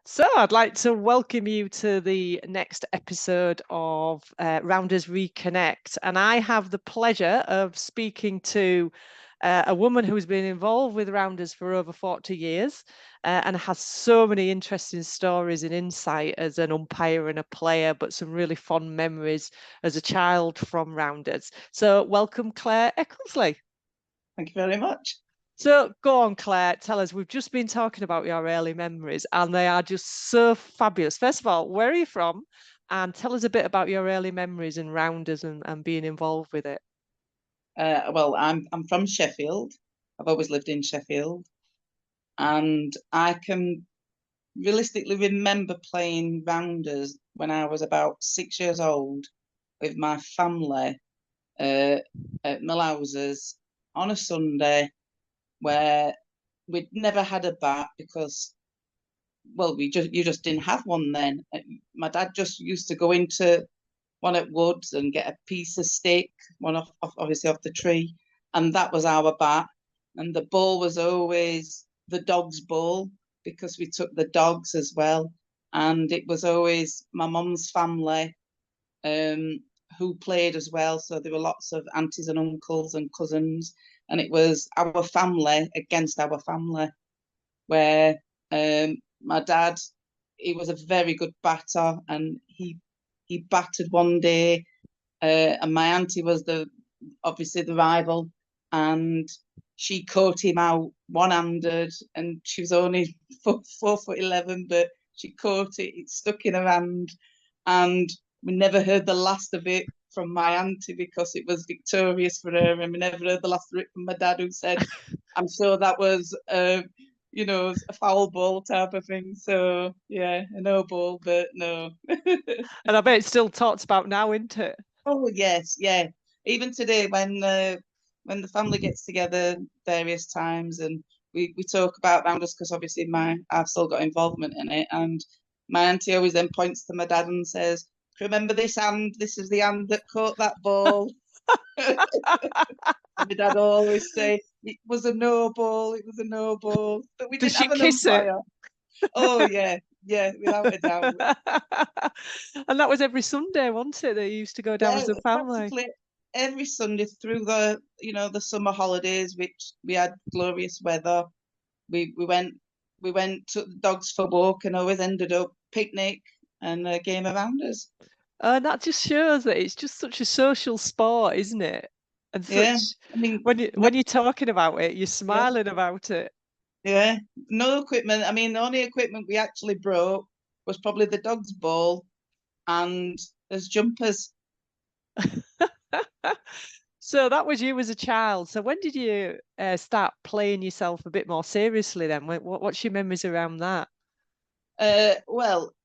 So, I'd like to welcome you to the next episode of Rounders Reconnect. And I have the pleasure of speaking to a woman who's been involved with Rounders for over 40 years and has so many interesting stories and insight as an umpire and a player, but some really fond memories as a child from Rounders. So, welcome, Claire Ecclesley. Thank you very much. So go on, Claire, tell us. We've just been talking about your early memories and they are just so fabulous. First of all, where are you from? And tell us a bit about your early memories and Rounders and being involved with it. Well, I'm from Sheffield. I've always lived in Sheffield, and I can realistically remember playing rounders when I was about 6 years old with my family at Millhouses on a Sunday, where we'd never had a bat because, well, you just didn't have one then. My dad just used to go into one at Woods and get a piece of stick, one obviously off the tree, and that was our bat. And the ball was always the dog's ball because we took the dogs as well. And it was always my mum's family um, who played as well. So there were lots of aunties and uncles and cousins, and it was our family against our family, where my dad, he was a very good batter, and he batted one day, and my auntie was obviously the rival, and she caught him out one-handed, and she was only 4'11", but she caught it. It stuck in her hand, and we never heard the last of it from my auntie because it was victorious for her, and we never heard the last of it from my dad, who said, "I'm sure that was." A foul ball type of thing. So yeah, a no ball, but no. And I bet it's still talked about now, isn't it? Oh yes, yeah. Even today, when the family gets together various times, and we talk about rounders, because obviously I've still got involvement in it, and my auntie always then points to my dad and says, "Remember this hand? This is the hand that caught that ball." My dad always say it was a no ball. It was a no ball, but we Does didn't she have an kiss it? umpire. Oh yeah, yeah, without a doubt. And that was every Sunday, wasn't it? They used to go down Yeah, as a family. practically every Sunday through the summer holidays, which we had glorious weather. We went took the dogs for a walk, and always ended up picnic and a game around us. And that just shows that it's just such a social sport, isn't it? And Yeah, such I mean, no, when you're talking about it, you're yeah, smiling about it. yeah, no equipment. I mean, the only equipment we actually broke was probably the dog's ball and there's jumpers. So that was you as a child. So when did you start playing yourself a bit more seriously then? What's your memories around that? Well,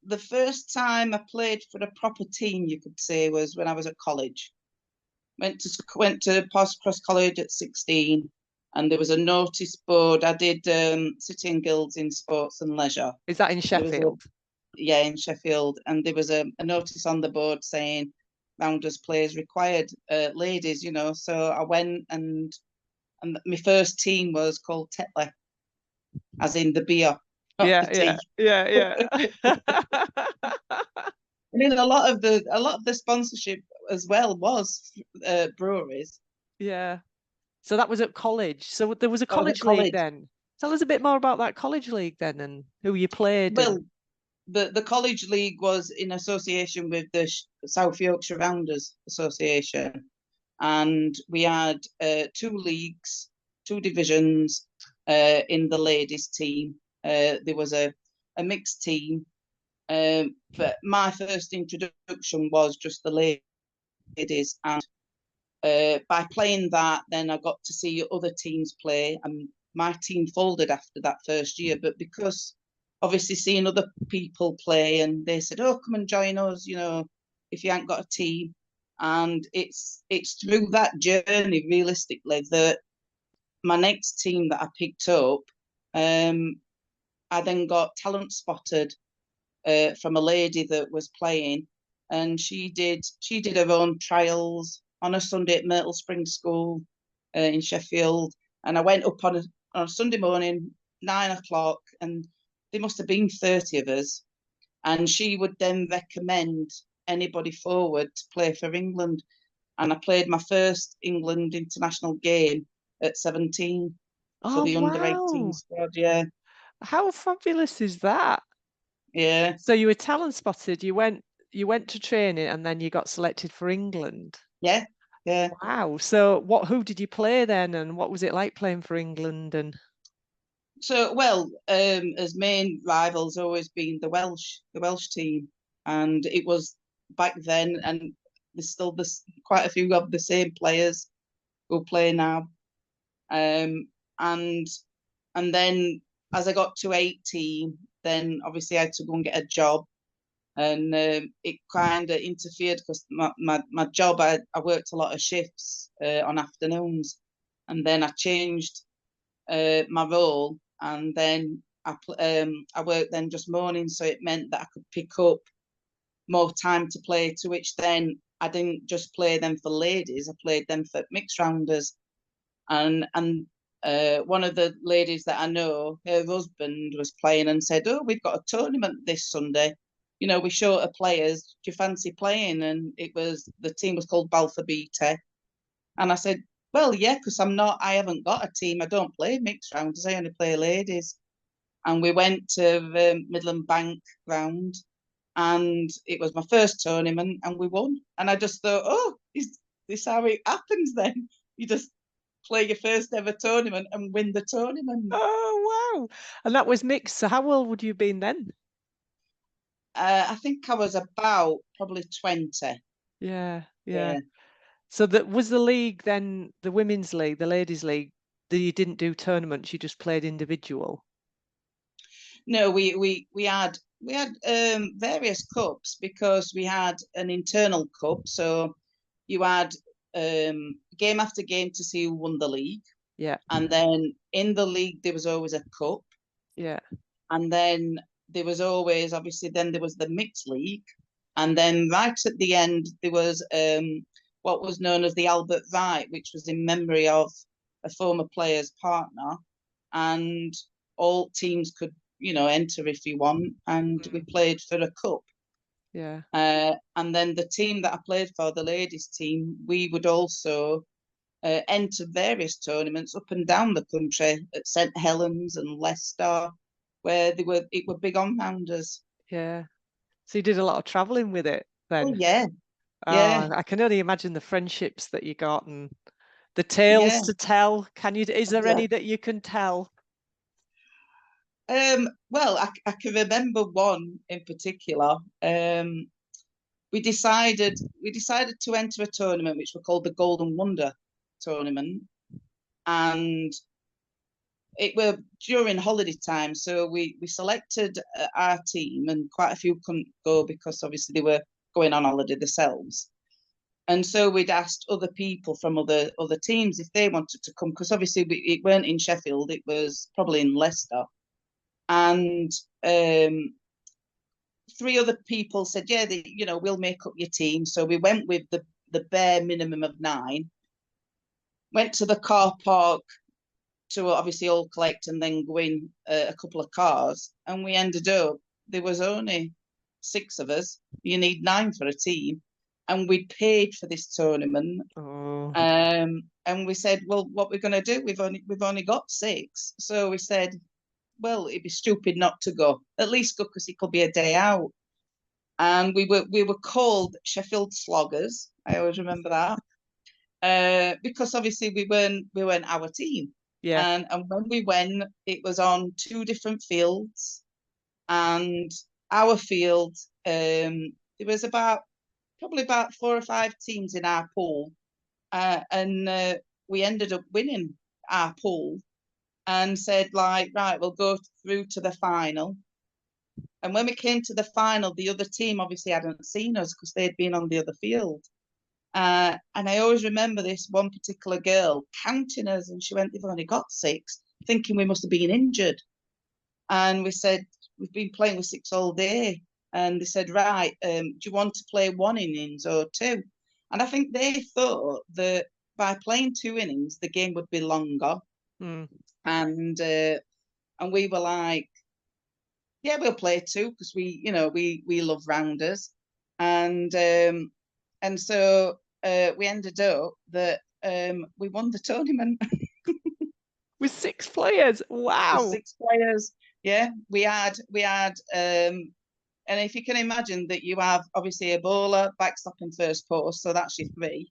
the first time I played for a proper team, you could say, was when I was at college. Went to Cross College at 16, and there was a notice board. I did City and Guilds in sports and leisure. Is that in There was a Sheffield? Yeah, in Sheffield, and there was a notice on the board saying rounders players required, ladies. So I went, and my first team was called Tetley, as in the beer, not Yeah, the yeah, tea. yeah, yeah. I mean, a lot of the sponsorship as well was breweries. Yeah. So that was at college. So there was a That was at college league college. then. Tell us a bit more about that college league then and who you played Well, and the college league was in association with the South Yorkshire Rounders Association, and we had two leagues, two divisions in the ladies' team. There was a mixed team, but my first introduction was just the ladies, and by playing that, then I got to see other teams play, and my team folded after that first year. But because obviously seeing other people play, and they said, "Oh, come and join us," if you ain't got a team. And it's through that journey, realistically, that my next team that I picked up, I then got talent spotted from a lady that was playing, and she did her own trials on a Sunday at Myrtle Springs School in Sheffield, and I went up on a Sunday morning, 9 o'clock, and there must have been 30 of us, and she would then recommend anybody forward to play for England. And I played my first England international game at 17 for Oh, the under 18 wow. squad. Yeah, How fabulous is that? yeah, So you were talent spotted. You went to training and then you got selected for England. yeah, yeah. Wow. So who did you play then, and what was it like playing for England? And So, well, as main rivals always been the Welsh team, and it was back then, and there's still quite a few of the same players who play now. Um, and and then as I got to 18, then obviously I had to go and get a job, and it kind of interfered because my job, I worked a lot of shifts on afternoons, and then I changed my role, and then I worked then just mornings, so it meant that I could pick up more time to play. To which then I didn't just play them for ladies; I played them for mixed rounders, and one of the ladies that I know, her husband was playing and said, "Oh, we've got a tournament this Sunday. You know, we shorter players. Do you fancy playing?" And the team was called Balfour BT, and I said, well, yeah, because I haven't got a team. I don't play mixed rounders. I only play ladies. And we went to the Midland Bank ground, and it was my first tournament, and we won. And I just thought, oh, is this how it happens then? You just play your first ever tournament and win the tournament. oh, wow. And that was mixed. So how old would you have been then? I think I was about probably 20. Yeah, yeah. Yeah. So that was the league then, the women's league, the ladies' league, that you didn't do tournaments, you just played individual. No, we had various cups because we had an internal cup. So you had game after game to see who won the league, Yeah, and then in the league there was always a cup, yeah, and then there was always obviously then there was the mixed league, and then right at the end there was what was known as the Albert Wright, which was in memory of a former player's partner, and all teams could enter if you want, and we played for a cup. yeah. And then the team that I played for, the ladies team, we would also enter various tournaments up and down the country at St Helens and Leicester, where it were big on rounders. Yeah. So you did a lot of traveling with it Oh then. yeah, yeah, Oh, I can only imagine the friendships that you got and the yeah. tales to tell. Is there Yeah. any that you can tell? Well, I can remember one in particular. We decided to enter a tournament which we called the Golden Wonder tournament, and it were during holiday time. So we selected our team, and quite a few couldn't go because obviously they were going on holiday themselves. And so we'd asked other people from other teams if they wanted to come, because obviously it weren't in Sheffield; it was probably in Leicester. And three other people said, yeah, we'll make up your team. So we went with the bare minimum of 9, went to the car park to obviously all collect and then go in a couple of cars. And we ended up, there was only 6 of us. You need 9 for a team. And we paid for this tournament. Oh, And we said, well, what we're going to do? We've only got 6. So we said, well, it'd be stupid not to go. At least go because it could be a day out. And we were called Sheffield Sloggers. I always remember that because obviously we weren't our team. yeah, And when we went, it was on 2 different fields, and our field there was probably about 4 or 5 teams in our pool, and we ended up winning our pool and said like, right, we'll go through to the final. And when we came to the final, the other team obviously hadn't seen us because they'd been on the other field. And I always remember this one particular girl counting us, and she went, they've only got 6, thinking we must have been injured. And we said, we've been playing with 6 all day. And they said, right, do you want to play 1 innings or 2? And I think they thought that by playing 2 innings, the game would be longer. mm, And we were like, Yeah, we'll play too because we love rounders, and so we ended up that we won the tournament With 6 players. with Wow. 6 players. Yeah, we had and if you can imagine that you have obviously a bowler, backstop, and first post, so that's your three,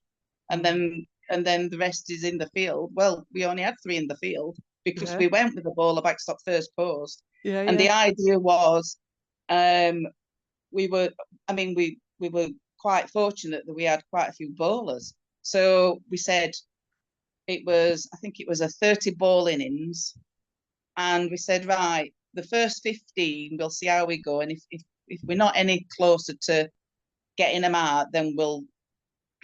and Mm. then the rest is in the field. Well, we only had three in the field because Yeah, we went with the bowler, backstop, first post, yeah, and yeah. the idea was, um, we were, I mean, we were quite fortunate that we had quite a few bowlers. So we said I think it was a 30 ball innings, and we said, right, the first 15, we'll see how we go, and if we're not any closer to getting them out, then we'll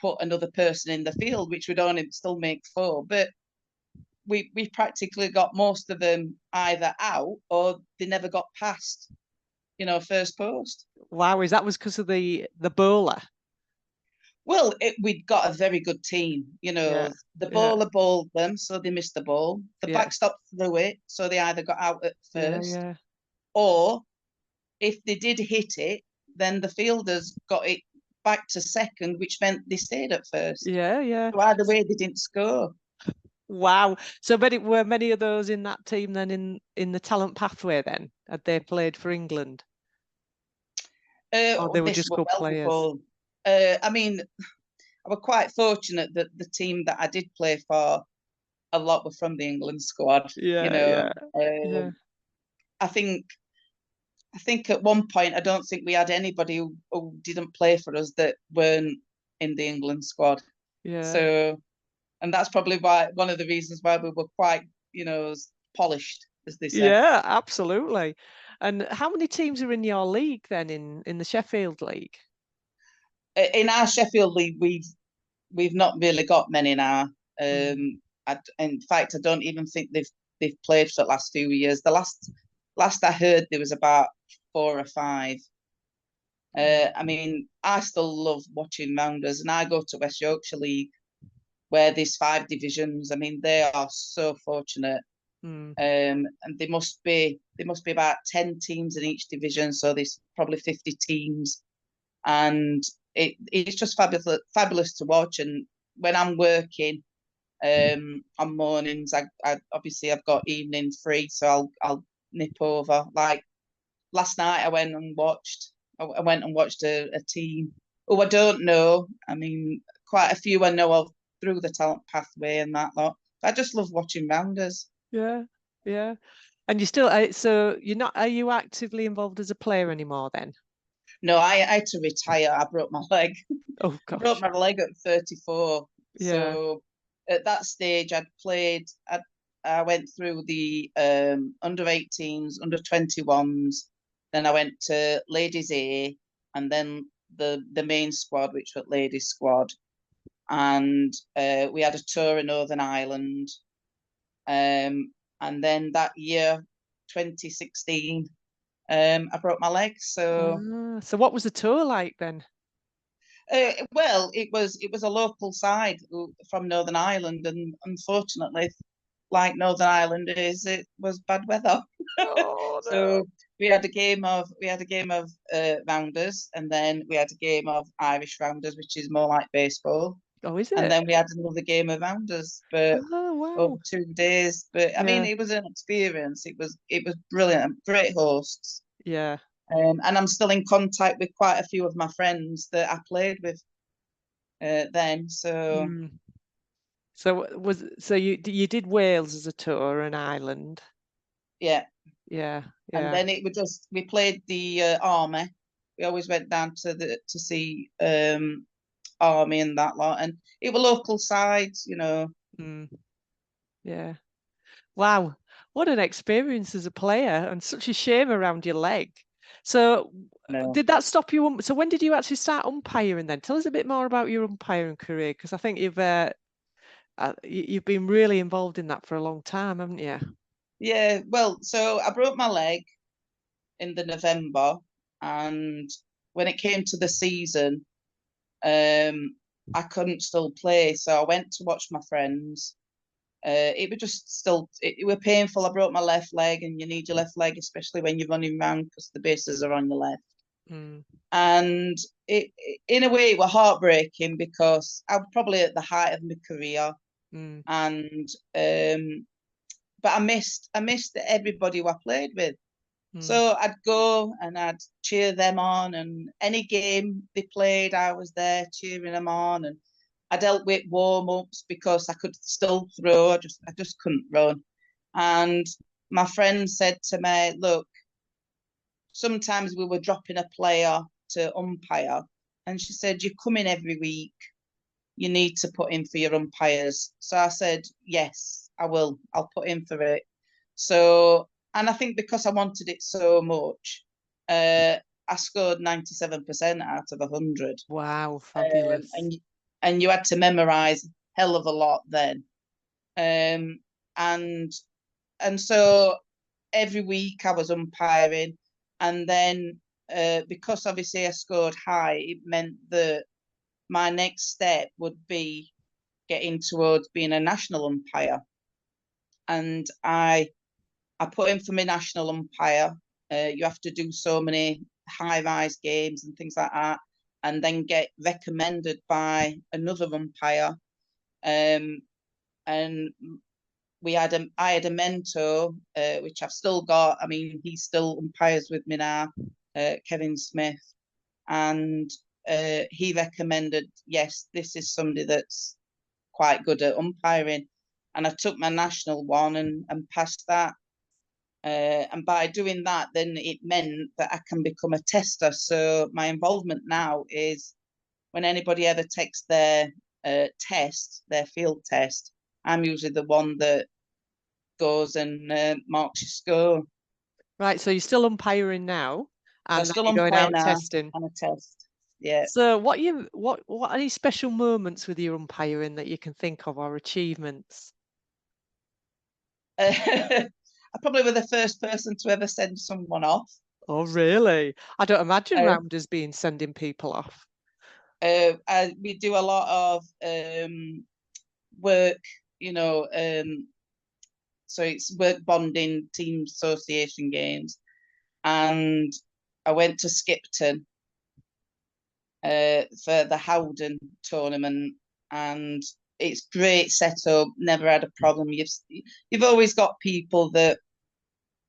put another person in the field, which would only still make four. But we practically got most of them either out or they never got past, first post. Wow, is that was because of the bowler? Well, we'd got a very good team. Yeah, The yeah, bowler bowled them, so they missed the ball. The yeah, backstop threw it, so they either got out at yeah, first, yeah, or if they did hit it, then the fielders got it back to second, which meant they stayed at first. yeah, yeah. So either way, they didn't score. Wow. So were many of those in that team then in the talent pathway then? Had they played for England? Or they were This just were good well players? before. I mean, I was quite fortunate that the team that I did play for, a lot were from the England squad. Yeah, yeah, yeah, I think I think at one point I don't think we had anybody who didn't play for us that weren't in the England squad. yeah. So, and that's probably why one of the reasons why we were quite, polished, as they say. Yeah, absolutely. And how many teams are in your league then in the Sheffield League? In our Sheffield League, we've not really got many now. Mm. In fact, I don't even think they've played for the last few years. The last I heard, there was about 4 or 5. Mm. I mean, I still love watching rounders, and I go to West Yorkshire League where there's 5 divisions. I mean, they are so fortunate, Mm. and there must be about 10 teams in each division, so there's probably 50 teams, and it's just fabulous to watch. And when I'm working, on mornings, I obviously I've got evenings free, so I'll nip over. Like last night, I went and watched a team who I don't know. I mean, quite a few I know of through the talent pathway and that lot. I just love watching rounders. Yeah, yeah. And you still, so you're not, are you actively involved as a player anymore then? No, I had to retire. I broke my leg. Oh I broke gosh. my leg at 34. Yeah. So at that stage, I went through the under 18s, under 21s. Then I went to Ladies A, and then the main squad, which was Ladies Squad. And we had a tour in Northern Ireland. And then that year, 2016, I broke my leg. So So what was the tour like then? well, it was a local side from Northern Ireland, and unfortunately, like Northern Ireland is, it was bad weather. Oh no. So we had a game of rounders, and then we had a game of Irish rounders, which is more like baseball, Oh, is and it? then we had another game of rounders, but Oh over wow. 2 days. But I mean, Yeah, it was an experience. It was brilliant. Great hosts. yeah. And I'm still in contact with quite a few of my friends that I played with then. So Mm. So you did Wales as a tour and Ireland. yeah, Yeah, and yeah. then we played the army. We always went down to see army and that lot, and it were local sides. Mm, yeah. Wow. What an experience as a player and such a shame around your leg. So No, did that stop you? So when did you actually start umpiring then? Tell us a bit more about your umpiring career because I think you've been really involved in that for a long time, haven't you? yeah. Well, so I broke my leg in the November, and when it came to the season, I couldn't still play, so I went to watch my friends. it was just still, it was painful. I broke my left leg, and you need your left leg, especially when you're running around, because the bases are on your left. And in a way, it was heartbreaking, because I was probably at the height of my career. And but I missed everybody who I played with. So I'd go and I'd cheer them on, and any game they played, I was there cheering them on. And I dealt with warm-ups, because I could still throw, I just couldn't run. And my friend said to me, look, sometimes we were dropping a player to umpire, and she said, you come in every week, you need to put in for your umpires. So I said, yes, I will. I'll put in for it. So, and I think because I wanted it so much, I scored 97% out of 100. Wow, fabulous. And you had to memorize hell of a lot then. And so every week I was umpiring, and then because obviously I scored high, it meant that my next step would be getting towards being a national umpire. And I put in for my national umpire. You have to do so many high-rise games and things like that, and then get recommended by another umpire. And I had a mentor, which I've still got. I mean, he still umpires with me now, Kevin Smith. And he recommended, yes, this is somebody that's quite good at umpiring. And I took my national one and passed that. And by doing that, then it meant that I can become a tester. So my involvement now is, when anybody ever takes their test, their field test, I'm usually the one that goes and marks your score. Right, so you're still umpiring now, and I'm still you're going umpiring out now testing on a test. Yeah. So what any special moments with your umpiring that you can think of, or achievements? I probably were the first person to ever send someone off. Oh, really? I don't imagine Uh, rounders being sending people off. we do a lot of work, so it's work bonding, team association games. And I went to Skipton for the Howden tournament, and it's great setup, never had a problem. You've always got people that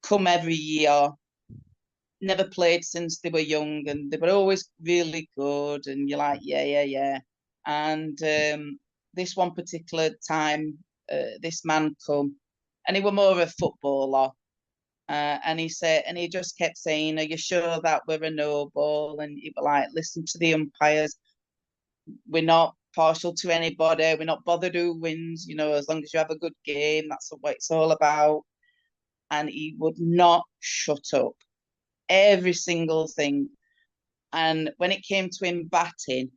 come every year, never played since they were young, and they were always really good, and you're like, yeah. And this one particular time, this man come, and he was more of a footballer, and he just kept saying, are you sure that we're a no ball? And he was like, listen to the umpires, we're not partial to anybody, we're not bothered who wins, as long as you have a good game, that's what it's all about. And he would not shut up, every single thing. And when it came to him batting,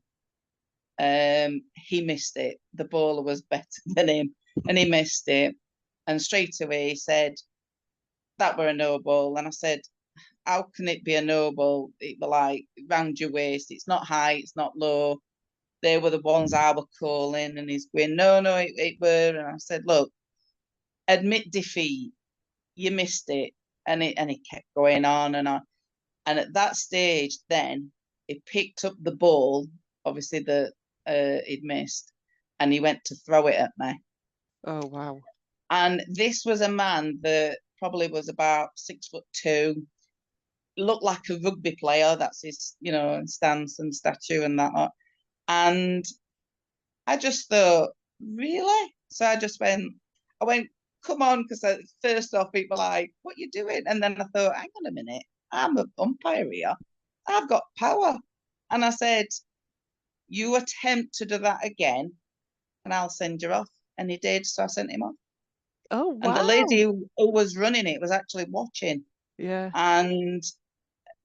he missed it. The bowler was better than him, and he missed it. And straight away he said, that were a no ball. And I said, how can it be a no ball? It were like round your waist. It's not high, it's not low. They were the ones I were calling, and he's going, no, it were. And I said, look, admit defeat. You missed it. And it kept going on and on. And at that stage, then he picked up the ball, obviously he'd missed, and he went to throw it at me. Oh, wow. And this was a man that probably was about 6'2", looked like a rugby player. That's his, stance and stature and that. And I just thought, really? So I went, come on, because first off, people were like, what you doing? And then I thought, hang on a minute, I'm an umpire here. I've got power. And I said, you attempt to do that again, and I'll send you off. And he did, so I sent him off. Oh, wow. And the lady who was running it was actually watching. Yeah. And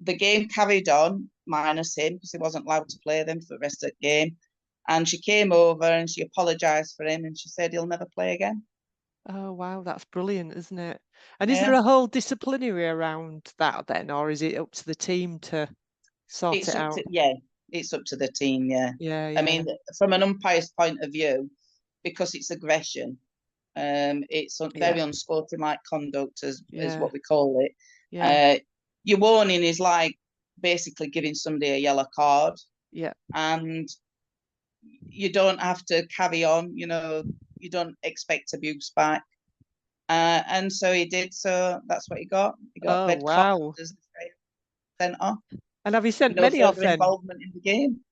the game carried on, minus him, because he wasn't allowed to play them for the rest of the game. And she came over and she apologised for him, and she said he'll never play again. Oh, wow, that's brilliant, isn't it? And is there a whole disciplinary around that then, or is it up to the team to sort it out? It's up to the team, yeah. Yeah. I mean, from an umpire's point of view, because it's aggression, It's Yeah. very unsporting-like conduct, is Yeah. what we call it. Yeah. Your warning is like basically giving somebody a yellow card, Yeah. and you don't have to carry on. You know, you don't expect abuse back. And so he did. So that's what he got. He got Oh, red card wow. as sent off. And have you sent No many off further then? involvement in the game.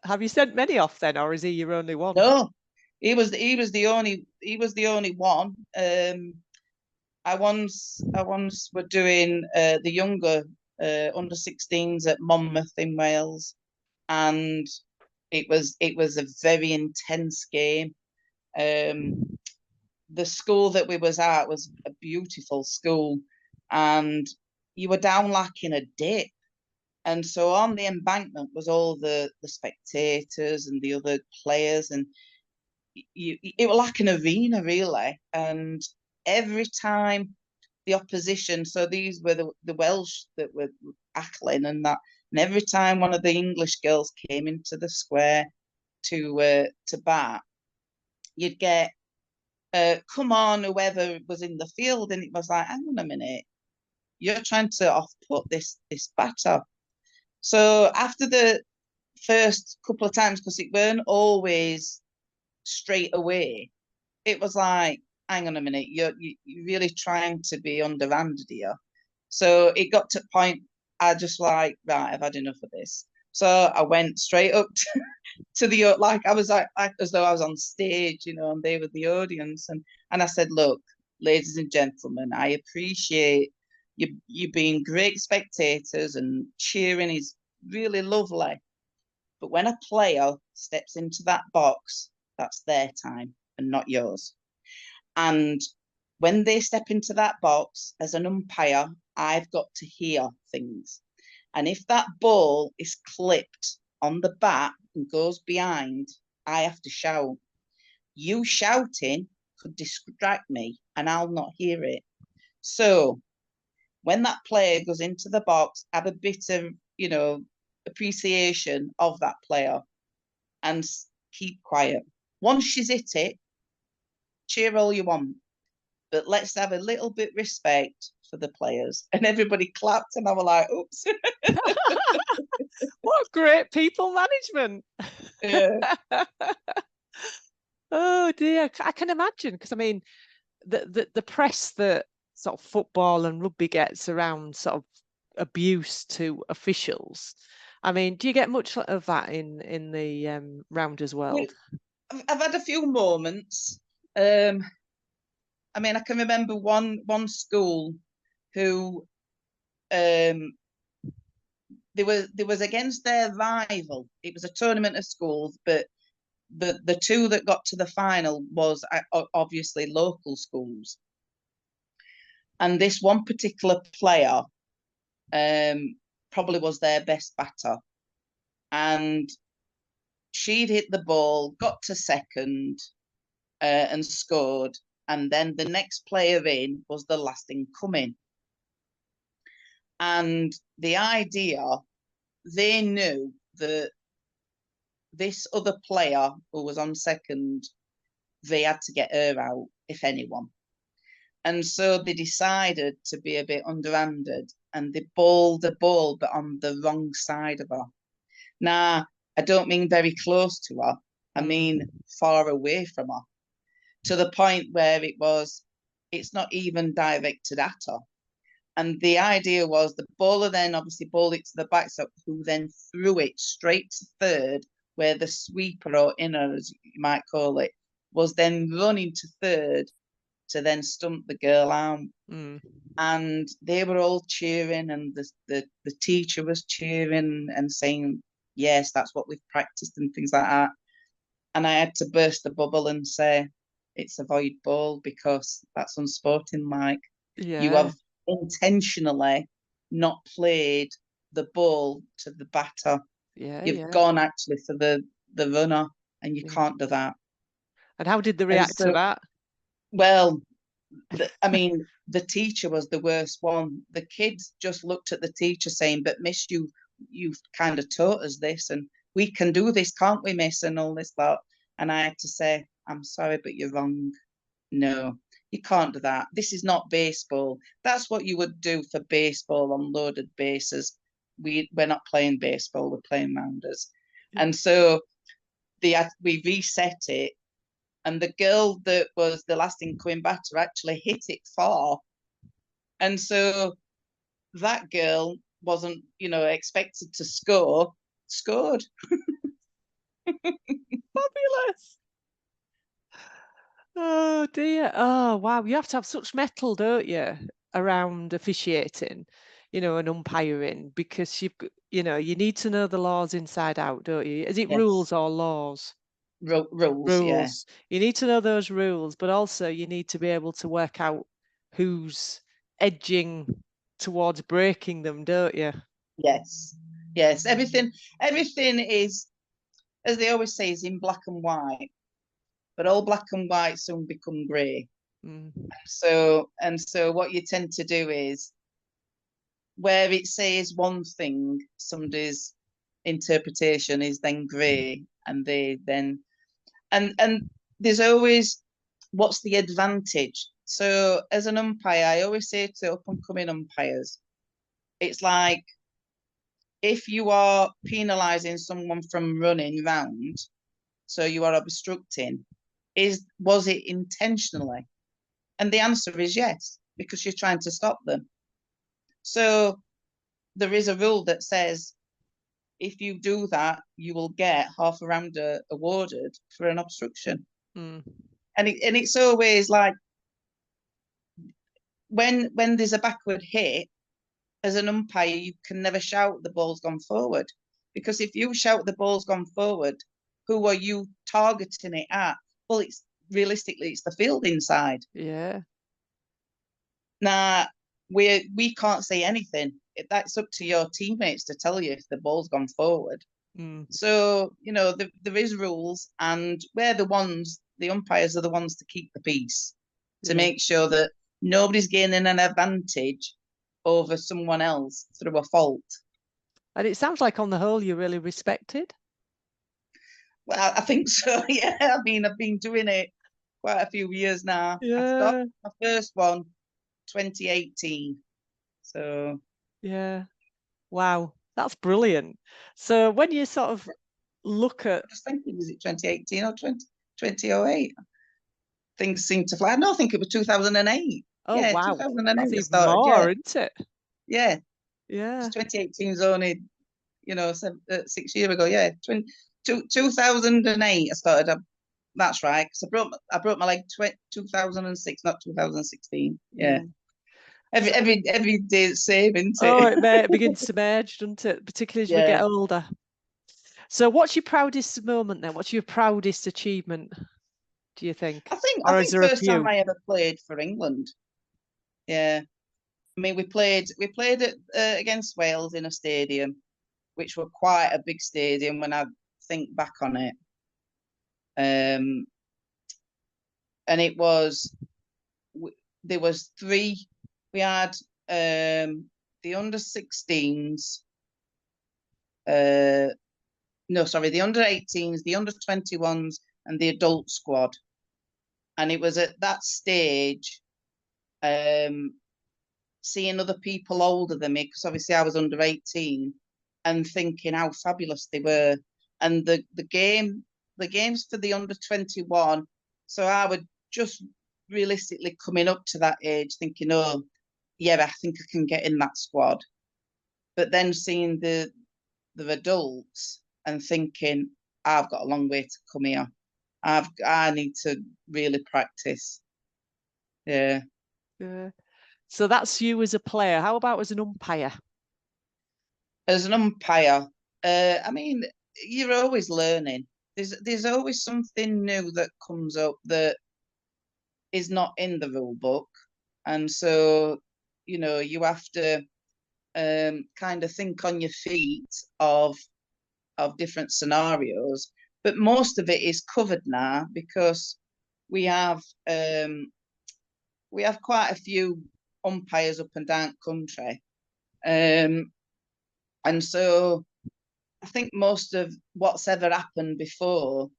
Have you sent many off then, or is he your only one? No, he was the only one. I once were doing the younger under 16s at Monmouth in Wales, and it was a very intense game. The school that we was at was a beautiful school, and you were down like in a dip. And so on the embankment was all the spectators and the other players, and it was like an arena really. And every time the opposition, so these were the Welsh that were tackling and that, and every time one of the English girls came into the square to bat, you'd get come on, whoever was in the field, and it was like, hang on a minute, you're trying to off put this batter. So after the first couple of times, because it weren't always straight away, it was like, hang on a minute, you're really trying to be underhanded here. So it got to the point I just like, right, I've had enough of this. So I went straight up to the, like I was like as though I was on stage, you know, and they were the audience, and I said, look, ladies and gentlemen, I appreciate you being great spectators, and cheering is really lovely, but when a player steps into that box, that's their time and not yours. And when they step into that box, as an umpire, I've got to hear things. And if that ball is clipped on the bat and goes behind, I have to shout. You shouting could distract me and I'll not hear it. So when that player goes into the box, have a bit of, you know, appreciation of that player and keep quiet. Once she's hit it, cheer all you want, but let's have a little bit respect for the players. And everybody clapped, and I was like, oops. What great people management. Yeah. Oh dear, I can imagine, because I mean, the press that sort of football and rugby gets around sort of abuse to officials. I mean, do you get much of that in the Rounders world? I've had a few moments. I mean, I can remember one school who there was against their rival. It was a tournament of schools, but the two that got to the final was obviously local schools. And this one particular player probably was their best batter. And she'd hit the ball, got to second, and scored. And then the next player in was the last incoming. And the idea, they knew that this other player who was on second, they had to get her out, if anyone. And so they decided to be a bit underhanded, and they bowled the ball, but on the wrong side of her. Now, I don't mean very close to her, I mean far away from her, to the point where it's not even directed at her. And the idea was the bowler then obviously bowled it to the backstop, who then threw it straight to third, where the sweeper, or inner, as you might call it, was then running to third to then stump the girl out. And they were all cheering, and the teacher was cheering and saying, yes, that's what we've practiced and things like that. And I had to burst the bubble and say, it's a void ball, because that's unsporting-like. Yeah. You have intentionally not played the ball to the batter. You've gone actually for the runner, and you can't do that. And how did they react to that? Well, I mean, the teacher was the worst one. The kids just looked at the teacher saying, but miss, you've kind of taught us this, and we can do this, can't we, miss, and all this, that. And I had to say, I'm sorry, but you're wrong. no, you can't do that. This is not baseball. That's what you would do for baseball on loaded bases. We're not playing baseball, we're playing rounders. Yeah. And so we reset it, and the girl that was the last incoming batter actually hit it far. And so that girl wasn't, expected to score, scored. Fabulous. Oh dear. Oh wow. You have to have such mettle, don't you, around officiating, and umpiring, because you need to know the laws inside out, don't you? Is it Yes. rules or laws? Rules, yeah. Rules. You need to know those rules, but also you need to be able to work out who's edging towards breaking them, don't you? Yes. Yes. Everything is, as they always say, is in black and white. But all black and white soon become grey. Mm. So what you tend to do is, where it says one thing, somebody's interpretation is then grey, and they then and there's always, what's the advantage? So as an umpire, I always say to up and coming umpires, it's like, if you are penalising someone from running round, so you are obstructing, was it intentionally? And the answer is yes, because you're trying to stop them. So there is a rule that says, if you do that, you will get half a rounder awarded for an obstruction. Mm. And it's always like, when there's a backward hit, as an umpire, you can never shout the ball's gone forward, because if you shout the ball's gone forward, who are you targeting it at? Well, it's realistically, it's the fielding side. Yeah. Now, we can't say anything. That's up to your teammates to tell you if the ball's gone forward. Mm. So, there is rules, and the umpires are the ones to keep the peace, to Yeah. make sure that nobody's gaining an advantage over someone else through a fault. And it sounds like on the whole you're really respected. Well, I think so, yeah. I mean, I've been doing it quite a few years now. I Yeah. stopped my first one 2018. So Yeah. Wow. That's brilliant. So when you sort of look at, I was thinking, was it 2018 or 2008? Things seem to fly. No, I think it was 2008. oh Yeah, wow, 2008 that's I even started. more, Yeah, isn't it? yeah. Yeah. 2018 is only, 6 years ago. Yeah, 2008 I started. That's right. Because I broke my leg 2006, not 2016. Yeah. Mm. Every day it's same, isn't Oh, it? it begins to merge, doesn't it? Particularly as we Yeah. get older. So what's your proudest moment then? What's your proudest achievement, do you think? I Or is think there a first time few? I ever played for England. Yeah. I mean, we played at, against Wales in a stadium, which were quite a big stadium when I think back on it. And it was, there was three. We had the under 16s. No, sorry, the under 18s, the under 21s, and the adult squad. And it was at that stage, seeing other people older than me, because obviously I was under 18, and thinking how fabulous they were. And the games for the under 21, so I would just realistically coming up to that age thinking, oh yeah, I think I can get in that squad. But then seeing the adults and thinking, I've got a long way to come here. I need to really practice. Yeah. Yeah. So that's you as a player. How about as an umpire? As an umpire, I mean, you're always learning. There's always something new that comes up that is not in the rule book, and so you have to kind of think on your feet of different scenarios. But most of it is covered now, because we have quite a few umpires up and down country, and so I think most of what's ever happened before,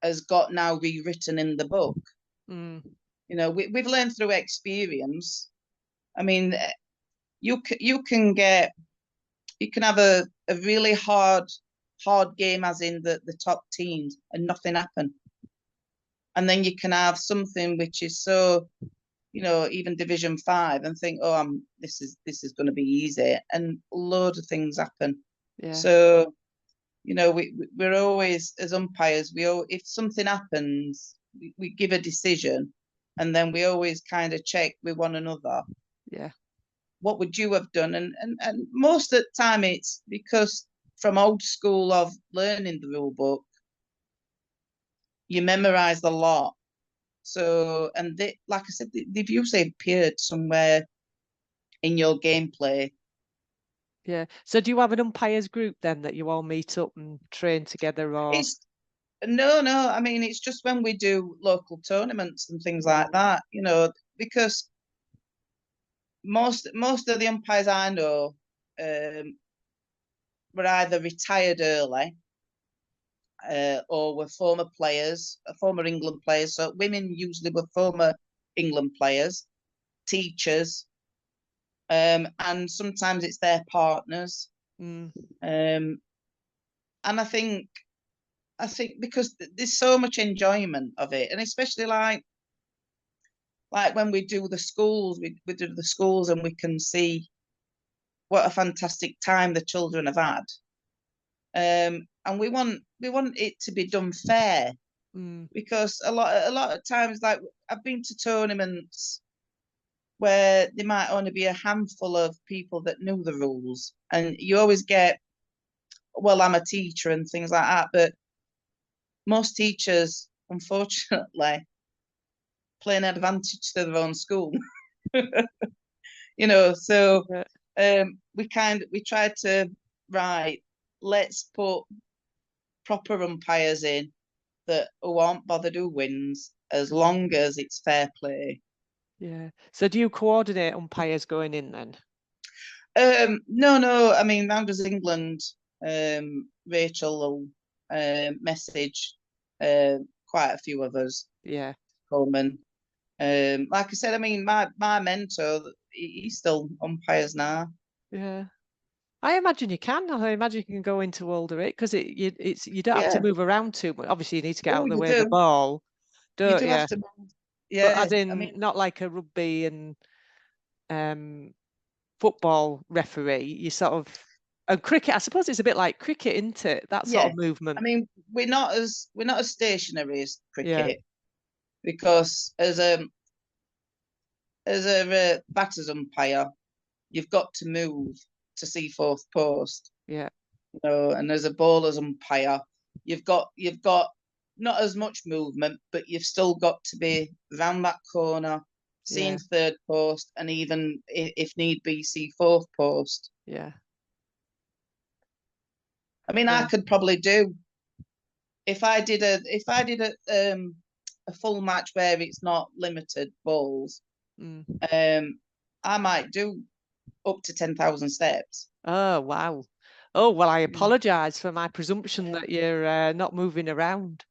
has got now rewritten in the book. Mm. You know, we've learned through experience. I mean, you can have a really hard game, as in the top teams, and nothing happen. And then you can have something which is so, you know, even Division 5, and think, oh, this is going to be easy, and loads of things happen. Yeah. So, you know, we're always, as umpires, if something happens, we give a decision, and then we always kind of check with one another. Yeah. What would you have done? And most of the time it's because from old school of learning the rule book, you memorize a lot. So, and they, like I said, they've usually appeared somewhere in your gameplay. Yeah. So do you have an umpires group then that you all meet up and train together, or? No. I mean, it's just when we do local tournaments and things like that, you know, because most of the umpires I know were either retired early or were former England players. So women usually were former England players, teachers, and sometimes it's their partners. Mm. And I think because there's so much enjoyment of it, and especially like when we do the schools, we do the schools, and we can see what a fantastic time the children have had. And we want it to be done fair, because a lot of times, like, I've been to tournaments where there might only be a handful of people that knew the rules, and you always get, well, I'm a teacher and things like that, but most teachers, unfortunately, play an advantage to their own school. You know, so we try to, right, let's put proper umpires in that who aren't bothered who wins, as long as it's fair play. Yeah. So do you coordinate umpires going in then? No. I mean, Rounders England, Rachel will message quite a few of us. Yeah. Coleman. Like I said, I mean, my mentor, he still umpires now. Yeah. I imagine you can. I imagine you can go into older it, because you don't have to move around too much. Obviously, you need to get out of the way of the ball, don't you? Have to move. But as in, I mean, not like a rugby and football referee. You sort of, and cricket, I suppose it's a bit like cricket, isn't it? That sort of movement. I mean, we're not as stationary as cricket, because as a batters umpire, you've got to move to see fourth post. Yeah. You know, and as a bowler's umpire, you've got not as much movement, but you've still got to be round that corner, seeing third post, and even if need be, see fourth post. Yeah. I mean, I could probably do, if I did a full match where it's not limited balls, I might do up to 10,000 steps. Oh, wow. Oh, well, I apologize for my presumption that you're not moving around.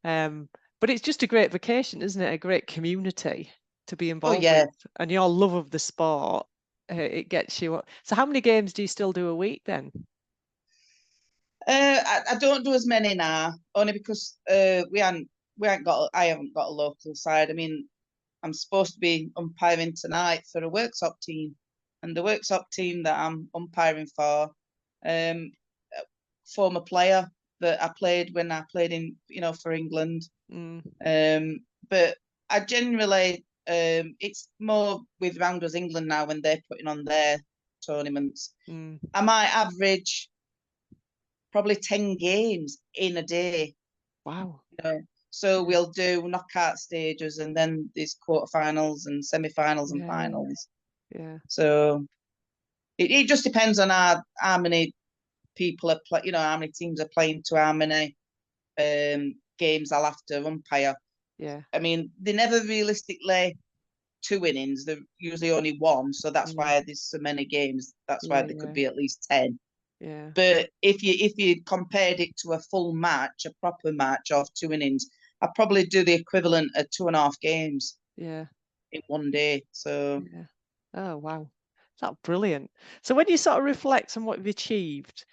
But it's just a great vacation, isn't it? A great community to be involved with. And your love of the sport, it gets you up. So how many games do you still do a week then? I don't do as many now, only because I haven't got a local side. I mean, I'm supposed to be umpiring tonight for a workshop team, and the workshop team that I'm umpiring for, former player that I played when I played in, you know, for England. But I generally, it's more with Rounders England now when they're putting on their tournaments. I might average probably 10 games in a day. Wow. You know? So we'll do knockout stages, and then there's quarterfinals and semi-finals and finals. Yeah. So it just depends on how many people are you know, how many teams are playing, to how many games I'll have to umpire. Yeah. I mean, they're never realistically 2 innings. They're usually only one. So that's why there's so many games. That's why there could be at least 10. Yeah. But if you compared it to a full match, a proper match of 2 innings, I'd probably do the equivalent of 2.5 games Yeah. in one day. So, Yeah. Oh, wow. That's brilliant. So when you sort of reflect on what you've achieved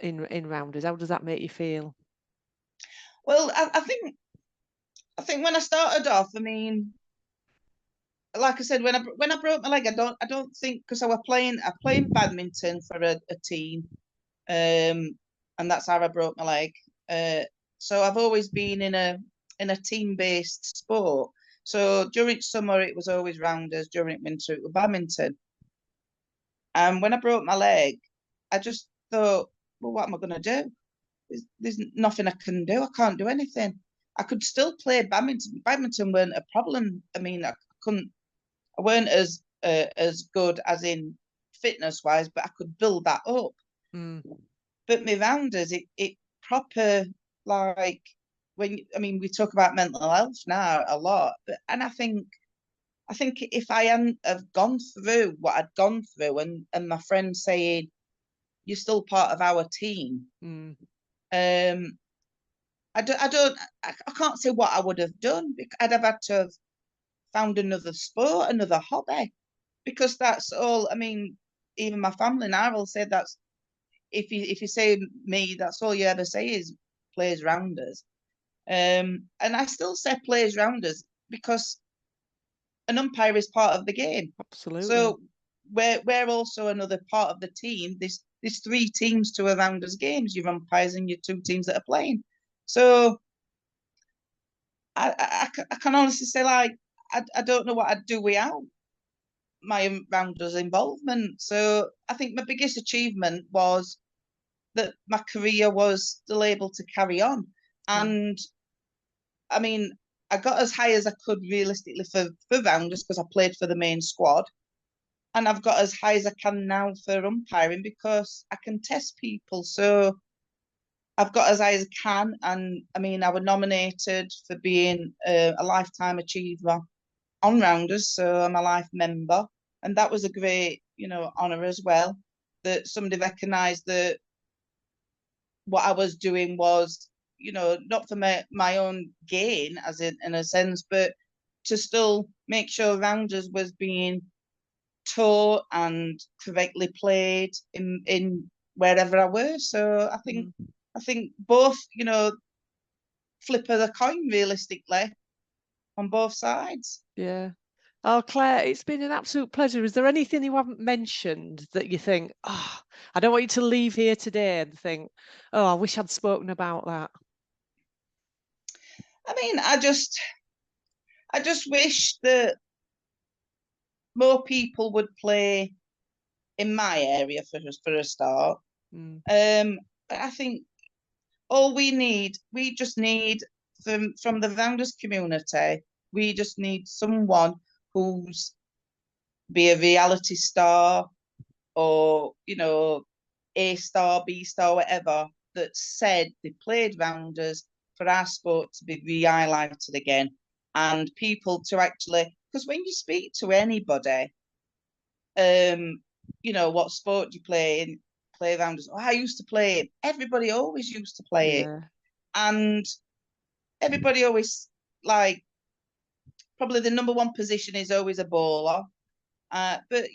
in Rounders, how does that make you feel? well, I think when I started off, I mean, like I said, when I broke my leg, I don't think, because I playing badminton for a team, and that's how I broke my leg. So I've always been in a team-based sport. So during summer it was always rounders, during winter it was badminton. And when I broke my leg, I just thought, well, what am I going to do? There's nothing I can do. I can't do anything. I could still play badminton. Badminton weren't a problem. I mean, I weren't as good as in fitness wise, but I could build that up. Mm. But my rounders, it proper, like, I mean, we talk about mental health now a lot, but and I think if I hadn't have gone through what I'd gone through, and my friend saying you're still part of our team, Mm. um, I can't say what I would have done, because I'd have had to have found another sport, another hobby, because that's all. I mean, even my family now will say that's, if you say me, that's all you ever say is plays rounders. And I still say plays rounders because an umpire is part of the game. Absolutely. So we're also another part of the team. There's 3 teams to a rounders games, your umpires and your 2 teams that are playing. So I can honestly say, like, I don't know what I'd do without my rounders involvement. So I think my biggest achievement was that my career was still able to carry on. Mm. And I mean, I got as high as I could realistically for rounders because I played for the main squad. And I've got as high as I can now for umpiring because I can test people. So I've got as high as I can. And I mean, I was nominated for being a lifetime achiever on rounders. So I'm a life member. And that was a great, honour as well, that somebody recognised that what I was doing was, not for my own gain, as in a sense, but to still make sure rounders was being taught and correctly played in wherever I were. So Mm. I think both, flip of the coin realistically on both sides. Yeah. Oh, Claire, it's been an absolute pleasure. Is there anything you haven't mentioned that you think, oh, I don't want you to leave here today and think, oh, I wish I'd spoken about that? I mean, I just wish that more people would play in my area for a start. Mm. I think we just need from the rounders community, we just need someone who's be a reality star, or A star, B star, whatever, that said they played rounders for our sport to be re-highlighted again, and people to actually, because when you speak to anybody, um, what sport do you play in? Play rounders. Oh, I used to play it. Everybody always used to play it, Yeah. and everybody always, like, probably the number one position is always a bowler. But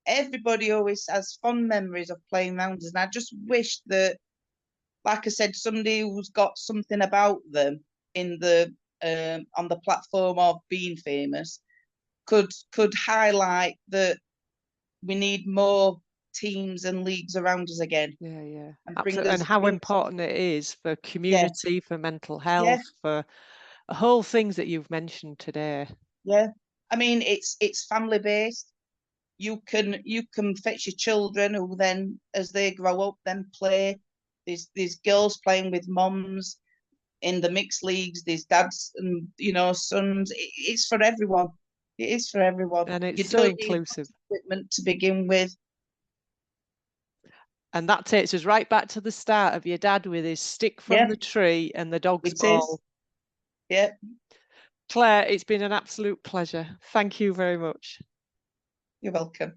everybody always has fond memories of playing rounders, and I just wish that, like I said, somebody who's got something about them in the on the platform of being famous could highlight that we need more teams and leagues around us again, Yeah, yeah, and absolutely. And how bring us on. important it is for Yeah, community, for mental yeah, health, for the whole things that you've mentioned today. yeah. I mean, it's family based. You can fetch your children, who then, as they grow up, then play. There's girls playing with mums in the mixed leagues. There's dads and sons. It's for everyone. It is for everyone. And it's You so don't need inclusive. equipment to begin with. And that takes us right back to the start of your dad with his stick from Yeah, the tree and the dog's it is. ball. Yeah, Claire, it's been an absolute pleasure. Thank you very much. you're welcome.